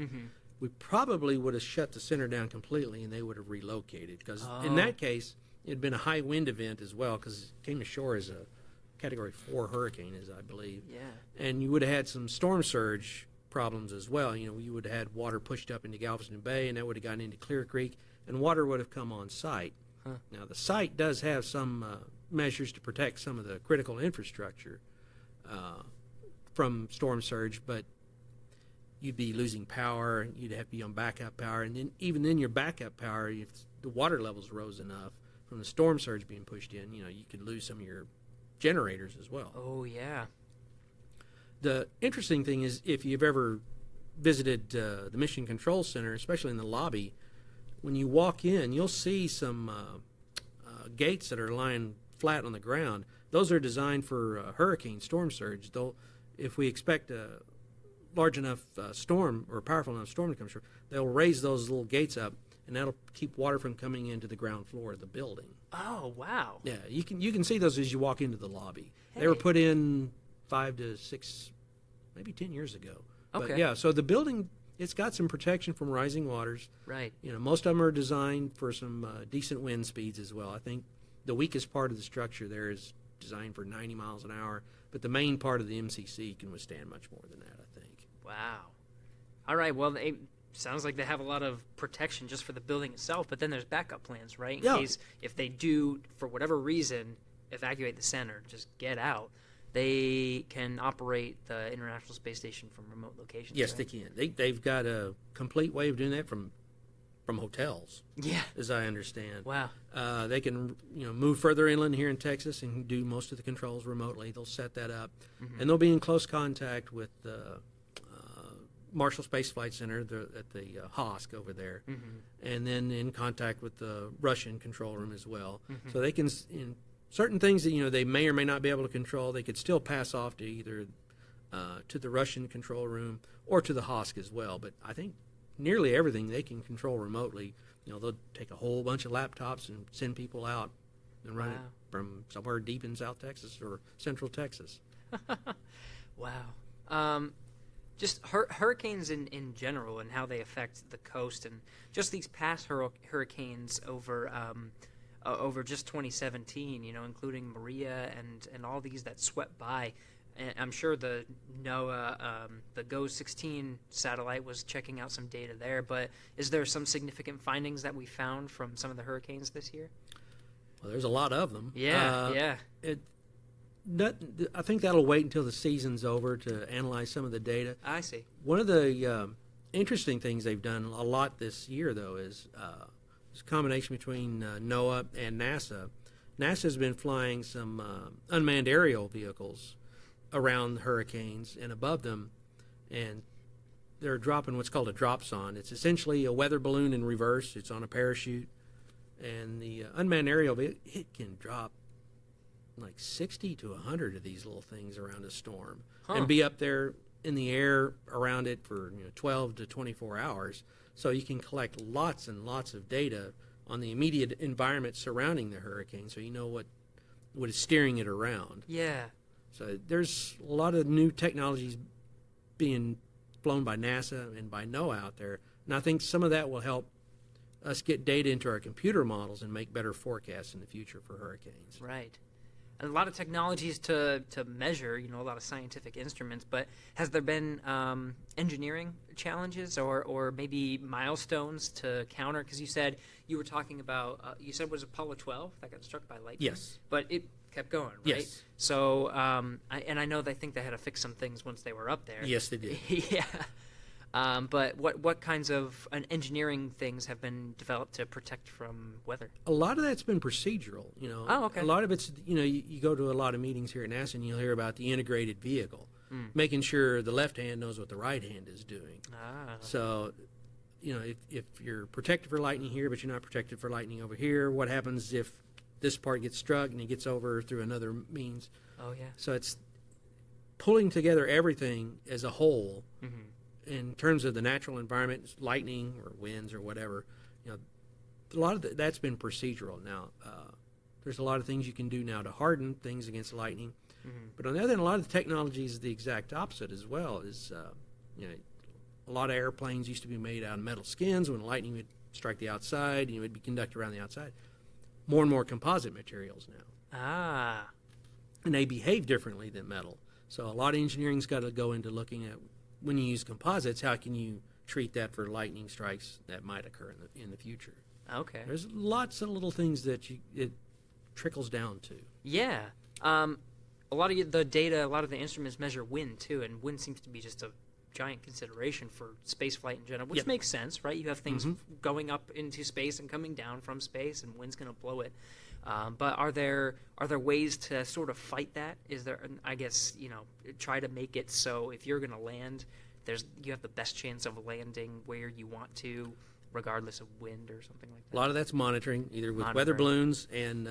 we probably would have shut the center down completely and they would have relocated. Because in that case, it had been a high wind event as well because it came ashore as a Category 4 hurricane, as I believe. Yeah. And you would have had some storm surge problems as well. You would have had water pushed up into Galveston Bay, and that would have gotten into Clear Creek, and water would have come on site. Now, the site does have some measures to protect some of the critical infrastructure from storm surge, but you'd be losing power, you'd have to be on backup power, and then even in your backup power, if the water levels rose enough from the storm surge being pushed in, you could lose some of your generators as well. Oh, yeah. The interesting thing is, if you've ever visited the Mission Control Center, especially in the lobby, when you walk in, you'll see some gates that are lying flat on the ground. Those are designed for hurricane storm surge. If we expect a large enough storm or a powerful enough storm to come through, they'll raise those little gates up, and that'll keep water from coming into the ground floor of the building. Oh, wow. Yeah, you can see those as you walk into the lobby. Hey. They were put in 5 to 6, maybe 10 years ago. Okay. But yeah, so the building, it's got some protection from rising waters. Right. Most of them are designed for some decent wind speeds as well. I think the weakest part of the structure there is designed for 90 miles an hour, but the main part of the MCC can withstand much more than that, I think. Wow. All right. Well, it sounds like they have a lot of protection just for the building itself, but then there's backup plans, right? In Yeah. case if they do, for whatever reason, evacuate the center, just get out, they can operate the International Space Station from remote locations. Yes, right? they can. They've got a complete way of doing that from hotels, Yeah. as I understand. Wow. They can move further inland here in Texas and do most of the controls remotely. They'll set that up, and they'll be in close contact with the Marshall Space Flight Center at the HOSC over there, and then in contact with the Russian control room as well. So they can, in certain things that they may or may not be able to control, they could still pass off to either to the Russian control room or to the HOSC as well. But I think nearly everything they can control remotely. They'll take a whole bunch of laptops and send people out and run it Wow. from somewhere deep in South Texas or Central Texas. Wow. Just hurricanes in general and how they affect the coast, and just these past hurricanes over just 2017, including Maria and all these that swept by. And I'm sure the NOAA, the GOES-16 satellite was checking out some data there, but is there some significant findings that we found from some of the hurricanes this year? Well, there's a lot of them. Yeah. I think that'll wait until the season's over to analyze some of the data. I see. One of the interesting things they've done a lot this year, though, is this combination between NOAA and NASA. NASA's been flying some unmanned aerial vehicles around hurricanes and above them, and they're dropping what's called a dropson. It's essentially a weather balloon in reverse. It's on a parachute, and the unmanned aerial, it can drop like 60 to 100 of these little things around a storm and be up there in the air around it for 12 to 24 hours. So you can collect lots and lots of data on the immediate environment surrounding the hurricane, so you know what is steering it around. Yeah. So there's a lot of new technologies being flown by NASA and by NOAA out there, and I think some of that will help us get data into our computer models and make better forecasts in the future for hurricanes. Right. And a lot of technologies to measure, a lot of scientific instruments, but has there been engineering challenges or maybe milestones to counter? Because you said you were talking about, you said it was Apollo 12 that got struck by lightning? Yes. But it kept going, right? Yes. So, I know they think they had to fix some things once they were up there. Yes, they did. Yeah. But what kinds of engineering things have been developed to protect from weather? A lot of that's been procedural. Oh, okay. A lot of it's, you go to a lot of meetings here at NASA and you'll hear about the integrated vehicle, making sure the left hand knows what the right hand is doing. So, if you're protected for lightning here, but you're not protected for lightning over here, what happens if this part gets struck and it gets over through another means? Oh, yeah. So it's pulling together everything as a whole. Mm-hmm. In terms of the natural environment, lightning or winds or whatever, a lot of that's been procedural. Now, there's a lot of things you can do now to harden things against lightning. Mm-hmm. But on the other hand, a lot of the technology is the exact opposite as well. A lot of airplanes used to be made out of metal skins. When lightning would strike the outside, it would be conducted around the outside. More and more composite materials now. And they behave differently than metal. So a lot of engineering's got to go into looking at, when you use composites, how can you treat that for lightning strikes that might occur in the future? Okay. There's lots of little things that it trickles down to. Yeah. A lot of the data, a lot of the instruments measure wind, too, and wind seems to be just a giant consideration for space flight in general, which makes sense, right? You have things going up into space and coming down from space, and wind's going to blow it. But are there ways to sort of fight that? Is there, I guess, try to make it so if you're going to land, you have the best chance of landing where you want to, regardless of wind or something like that? A lot of that's monitoring, either with weather balloons and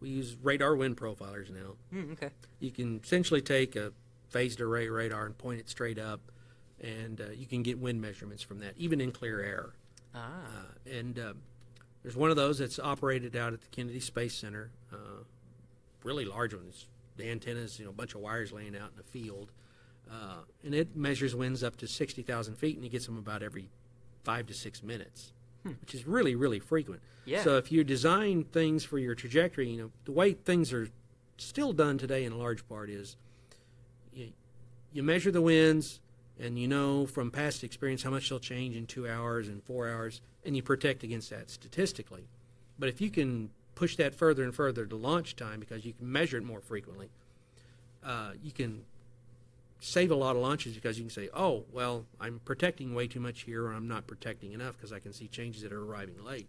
we use radar wind profilers now. Okay. You can essentially take a phased array radar and point it straight up, and you can get wind measurements from that, even in clear air. There's one of those that's operated out at the Kennedy Space Center, really large ones. The antennas, a bunch of wires laying out in a field, and it measures winds up to 60,000 feet, and it gets them about every 5 to 6 minutes, which is really, really frequent. Yeah. So if you design things for your trajectory, the way things are still done today in large part is you measure the winds, and from past experience how much they'll change in 2 hours and 4 hours, and you protect against that statistically. But if you can push that further and further to launch time, because you can measure it more frequently, you can save a lot of launches, because you can say, oh, well, I'm protecting way too much here, or I'm not protecting enough because I can see changes that are arriving late.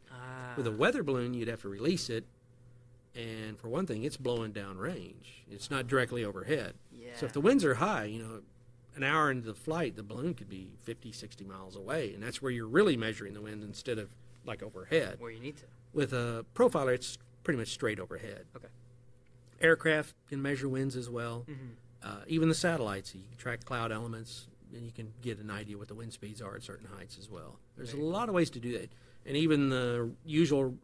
With a weather balloon, you'd have to release it, and for one thing, it's blowing down range. It's not directly overhead. Yeah. So if the winds are high, an hour into the flight, the balloon could be 50, 60 miles away, and that's where you're really measuring the wind instead of like overhead. Where you need to. With a profiler, it's pretty much straight overhead. Okay. Aircraft can measure winds as well. Even the satellites, you can track cloud elements, and you can get an idea what the wind speeds are at certain heights as well. There's a lot of ways to do that. And even the usual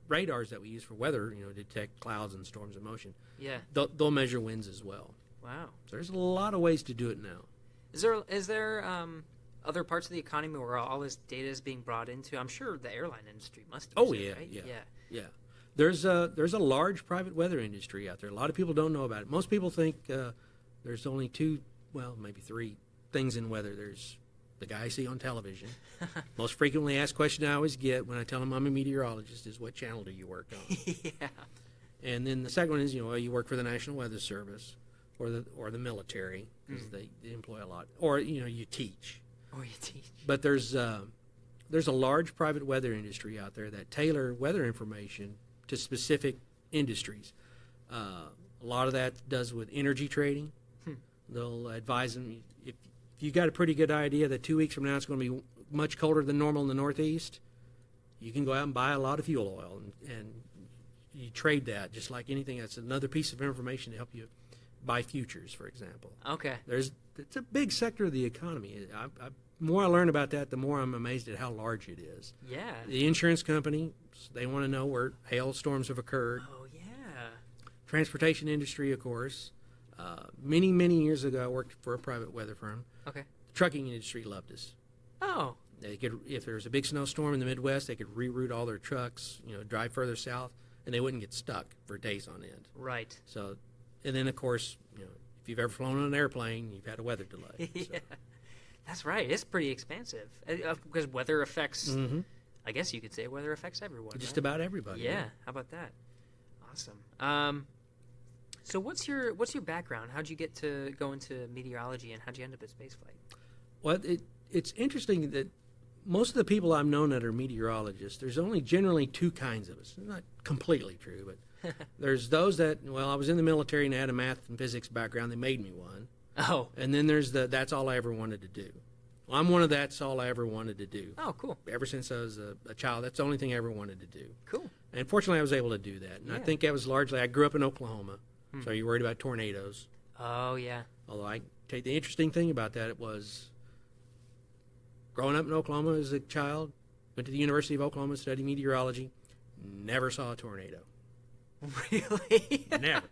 radars that we use for weather, detect clouds and storms in motion. Yeah. They'll measure winds as well. Wow. So there's a lot of ways to do it now. Is there other parts of the economy where all this data is being brought into? I'm sure the airline industry must be. Right? Yeah. There's a large private weather industry out there. A lot of people don't know about it. Most people think there's only maybe three things in weather. There's the guy I see on television. Most frequently asked question I always get when I tell them I'm a meteorologist is, what channel do you work on? Yeah. And then the second one is, you work for the National Weather Service or the military, because they employ a lot. Or, you teach. Or you teach. But there's a large private weather industry out there that tailor weather information to specific industries. A lot of that does with energy trading. They'll advise them, if you got a pretty good idea that 2 weeks from now it's going to be much colder than normal in the Northeast, you can go out and buy a lot of fuel oil, and you trade that just like anything. That's another piece of information to help you buy futures, for example. Okay. It's a big sector of the economy. The more I learn about that, the more I'm amazed at how large it is. Yeah. The insurance company, they want to know where hailstorms have occurred. Oh, yeah. Transportation industry, of course. Many, many years ago, I worked for a private weather firm. Okay. The trucking industry loved us. Oh. They could, if there was a big snowstorm in the Midwest, they could reroute all their trucks, drive further south, and they wouldn't get stuck for days on end. Right. So, and then of course, if you've ever flown on an airplane, you've had a weather delay. Yeah. So. That's right. It's pretty expansive because weather affects. I guess you could say weather affects everyone. Just right? about everybody. Yeah. How about that? Awesome. So what's your background? How'd you get to go into meteorology, and how'd you end up at spaceflight? Well, it's interesting that most of the people I've known that are meteorologists, there's only generally two kinds of us. It's not completely true, but there's those that, I was in the military and had a math and physics background. They made me one. Oh. And then there's that's all I ever wanted to do. Well, I'm one of that's all I ever wanted to do. Oh, cool. Ever since I was a child, that's the only thing I ever wanted to do. Cool. And fortunately, I was able to do that. And I think that was largely, I grew up in Oklahoma, so you're worried about tornadoes. Oh, yeah. Although I take the interesting thing about that, it was growing up in Oklahoma as a child, went to the University of Oklahoma, studied meteorology, never saw a tornado. Really? Never.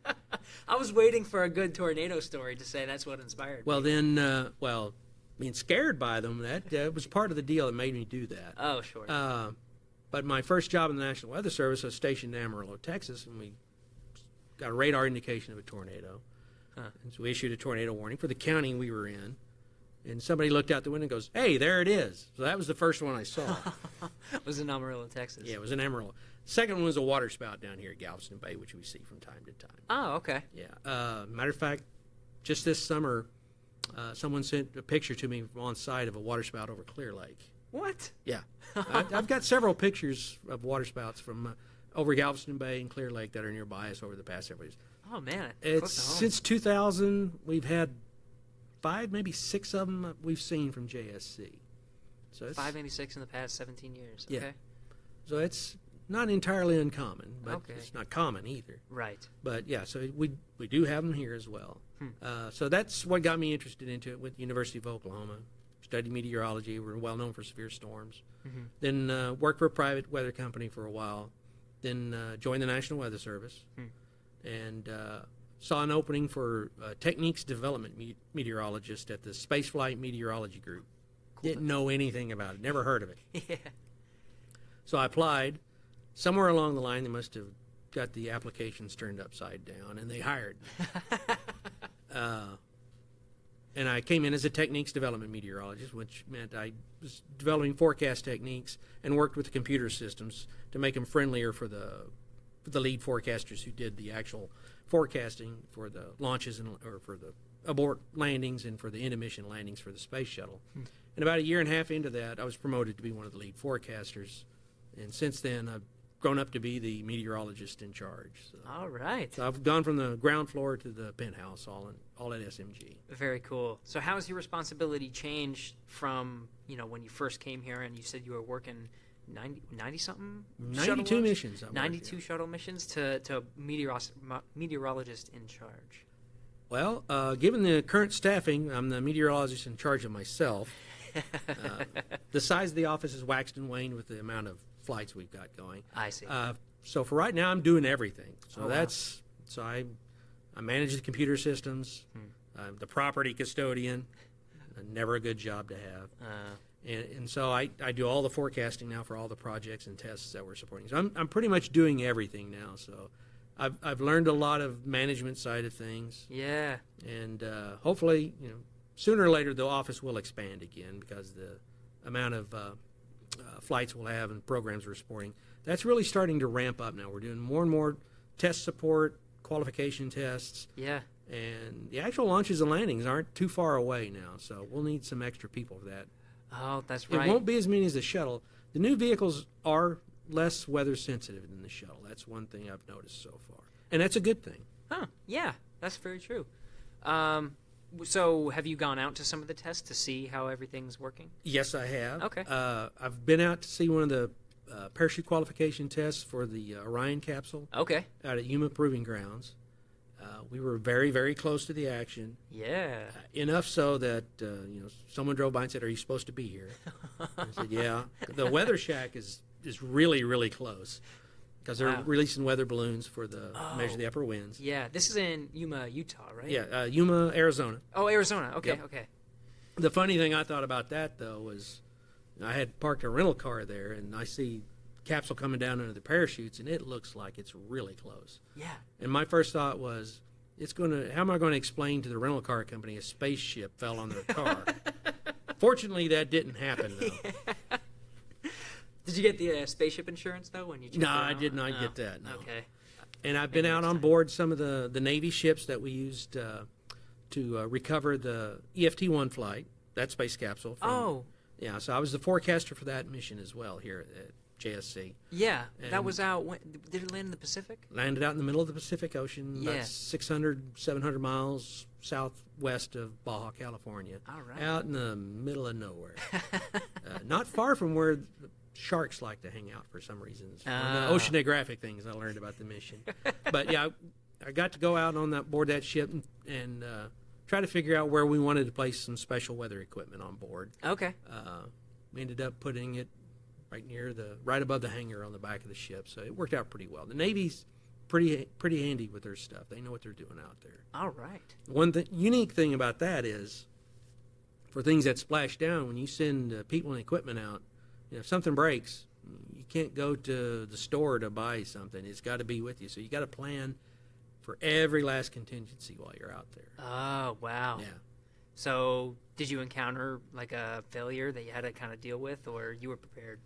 I was waiting for a good tornado story to say that's what inspired Well, me. then, being scared by them, that was part of the deal that made me do that. Oh, sure. But my first job in the National Weather Service, I was stationed in Amarillo, Texas, and we got a radar indication of a tornado. And so we issued a tornado warning for the county we were in. And somebody looked out the window and goes, "Hey, there it is." So that was the first one I saw. It was in Amarillo, Texas. Yeah, it was in Amarillo. Second one was a water spout down here at Galveston Bay, which we see from time to time. Oh, okay. Yeah. Matter of fact, just this summer, someone sent a picture to me on site of a water spout over Clear Lake. What? Yeah. I've got several pictures of water spouts from over Galveston Bay and Clear Lake that are nearby us over the past several years. Oh, man. It's since 2000, we've had 5, maybe 6 of them we've seen from JSC. So it's 5, maybe 6 in the past 17 years. Okay. Yeah. So it's not entirely uncommon, but it's not common either. Right. But yeah, so we do have them here as well. So that's what got me interested into it with the University of Oklahoma. Studied meteorology. We're well known for severe storms. Then worked for a private weather company for a while. Then joined the National Weather Service. And saw an opening for techniques development meteorologist at the Spaceflight Meteorology Group. Cool. Didn't know anything about it. Never heard of it. Yeah. So I applied. Somewhere along the line, they must have got the applications turned upside down, and they hired me. And I came in as a techniques development meteorologist, which meant I was developing forecast techniques and worked with the computer systems to make them friendlier for the lead forecasters who did the actual forecasting for the launches or for the abort landings and for the intermission landings for the space shuttle. And about a year and a half into that, I was promoted to be one of the lead forecasters. And since then, I've grown up to be the meteorologist in charge. So, all right. So I've gone from the ground floor to the penthouse, all at SMG. Very cool. So how has your responsibility changed from, when you first came here and you said you were working 90-something? 92 missions. 92 shuttle missions to meteorologist in charge. Well, given the current staffing, I'm the meteorologist in charge of myself. The size of the office has waxed and waned with the amount of flights we've got going. I see. So for right now, I'm doing everything. So wow. I manage the computer systems. I'm the property custodian. Never a good job to have. And so I do all the forecasting now for all the projects and tests that we're supporting. So I'm pretty much doing everything now. So I've learned a lot of management side of things. Yeah. And hopefully, sooner or later the office will expand again because the amount of flights we'll have and programs we're supporting, that's really starting to ramp up now. We're doing more and more test support, qualification tests. Yeah. And the actual launches and landings aren't too far away now, so we'll need some extra people for that. Oh, that's right. It won't be as many as the shuttle. The new vehicles are less weather sensitive than the shuttle. That's one thing I've noticed so far. And that's a good thing. Huh. Yeah, that's very true. So have you gone out to some of the tests to see how everything's working? Yes, I have. Okay. I've been out to see one of the parachute qualification tests for the Orion capsule. Okay. Out at Yuma Proving Grounds. We were very, very close to the action. Yeah. Enough so that someone drove by and said, "Are you supposed to be here?" I said, "Yeah." The weather shack is really, really close because they're releasing weather balloons for the measure the upper winds. Yeah, this is in Yuma, Utah, right? Yeah, Yuma, Arizona. Oh, Arizona. Okay, Yep. okay. The funny thing I thought about that, though, was I had parked a rental car there, and I see capsule coming down under the parachutes, and it looks like it's really close. Yeah. And my first thought was, how am I going to explain to the rental car company a spaceship fell on their car? Fortunately, that didn't happen, though. Yeah. Did you get the spaceship insurance, though, when you checked No, it out? I did not get that, no. Okay. And I've been out on board some of the Navy ships that we used to recover the EFT-1 flight, that space capsule. Yeah, so I was the forecaster for that mission as well here at JSC. Yeah, that And- was out. Did it land in the Pacific? Landed out in the middle of the Pacific Ocean, Yeah. about 600, 700 miles southwest of Baja, California. All right. Out in the middle of nowhere. Not far from where the sharks like to hang out for some reasons. One of the oceanographic things I learned about the mission. But yeah, I got to go out on board that ship and try to figure out where we wanted to place some special weather equipment on board. Okay. We ended up putting it right above the hangar on the back of the ship, so it worked out pretty well. The Navy's pretty handy with their stuff. They know what they're doing out there. All right. One unique thing about that is, for things that splash down, when you send people and equipment out, if something breaks, you can't go to the store to buy something. It's got to be with you. So you got to plan for every last contingency while you're out there. Oh, wow. Yeah. So did you encounter like a failure that you had to kind of deal with, or you were prepared?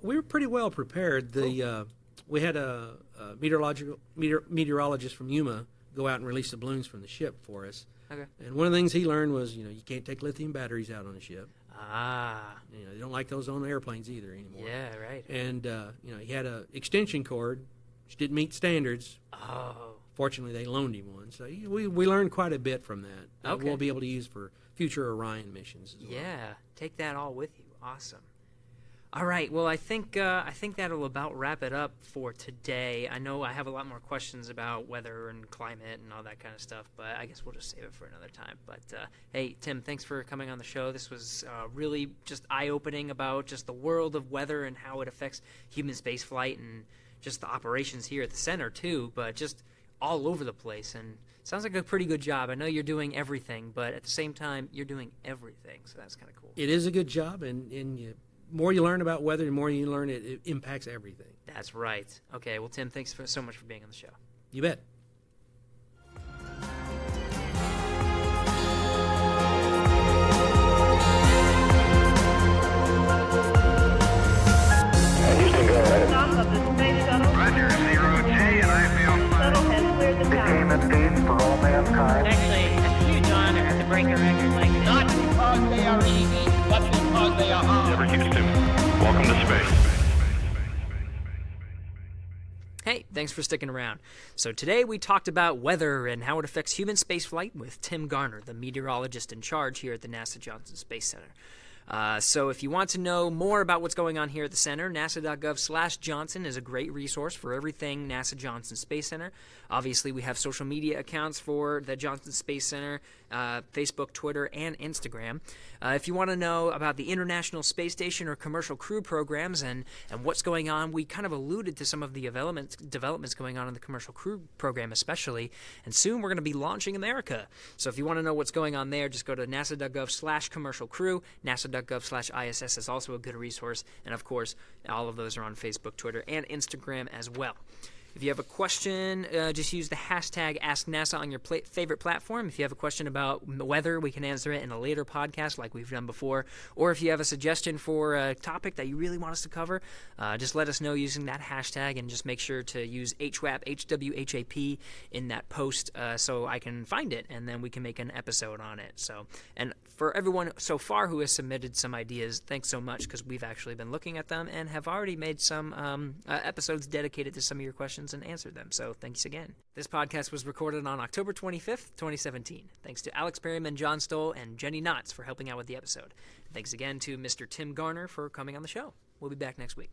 We were pretty well prepared. We had a meteorologist from Yuma go out and release the balloons from the ship for us. Okay. And one of the things he learned was, you can't take lithium batteries out on a ship. Ah. They don't like those on airplanes either anymore. Yeah, right. And he had an extension cord which didn't meet standards. Oh. Fortunately, they loaned him one, so we learned quite a bit from that. Okay. We'll be able to use for future Orion missions as well. Yeah, take that all with you. Awesome. All right. Well, I think that'll about wrap it up for today. I know I have a lot more questions about weather and climate and all that kind of stuff, but I guess we'll just save it for another time. But hey, Tim, thanks for coming on the show. This was really just eye-opening about just the world of weather and how it affects human spaceflight and just the operations here at the center too. But just all over the place, and sounds like a pretty good job. I know you're doing everything, but at the same time, you're doing everything, so that's kind of cool. It is a good job, and more you learn about weather, the more you learn it impacts everything. That's right. Okay, well, Tim, thanks so much for being on the show. You bet. Houston, go ahead. Stop of the space shuttle. Roger, 0J, and I feel fine. Shuttle has cleared the tower. ep19 for all mankind. Actually, a huge honor to break a record like this. Not because they are easy, but because they are hard. Houston, welcome to space. Hey, thanks for sticking around. So today we talked about weather and how it affects human spaceflight with Tim Garner, the meteorologist in charge here at the NASA Johnson Space Center. So if you want to know more about what's going on here at the center, nasa.gov/Johnson is a great resource for everything NASA Johnson Space Center. Obviously, we have social media accounts for the Johnson Space Center, Facebook, Twitter, and Instagram. If you want to know about the International Space Station or commercial crew programs and what's going on, we kind of alluded to some of the developments going on in the commercial crew program especially, and soon we're going to be launching America. So if you want to know what's going on there, just go to nasa.gov/commercial crew. nasa.gov/ISS is also a good resource, and of course, all of those are on Facebook, Twitter, and Instagram as well. If you have a question, just use the hashtag AskNASA on your favorite platform. If you have a question about weather, we can answer it in a later podcast like we've done before. Or if you have a suggestion for a topic that you really want us to cover, just let us know using that hashtag, and just make sure to use HWAP, HWHAP, in that post so I can find it, and then we can make an episode on it. So, and for everyone so far who has submitted some ideas, thanks so much, because we've actually been looking at them and have already made some episodes dedicated to some of your questions and answered them. So thanks again. This podcast was recorded on October 25th, 2017. Thanks to Alex Perryman, John Stoll, and Jenny Knotts for helping out with the episode. Thanks again to Mr. Tim Garner for coming on the show. We'll be back next week.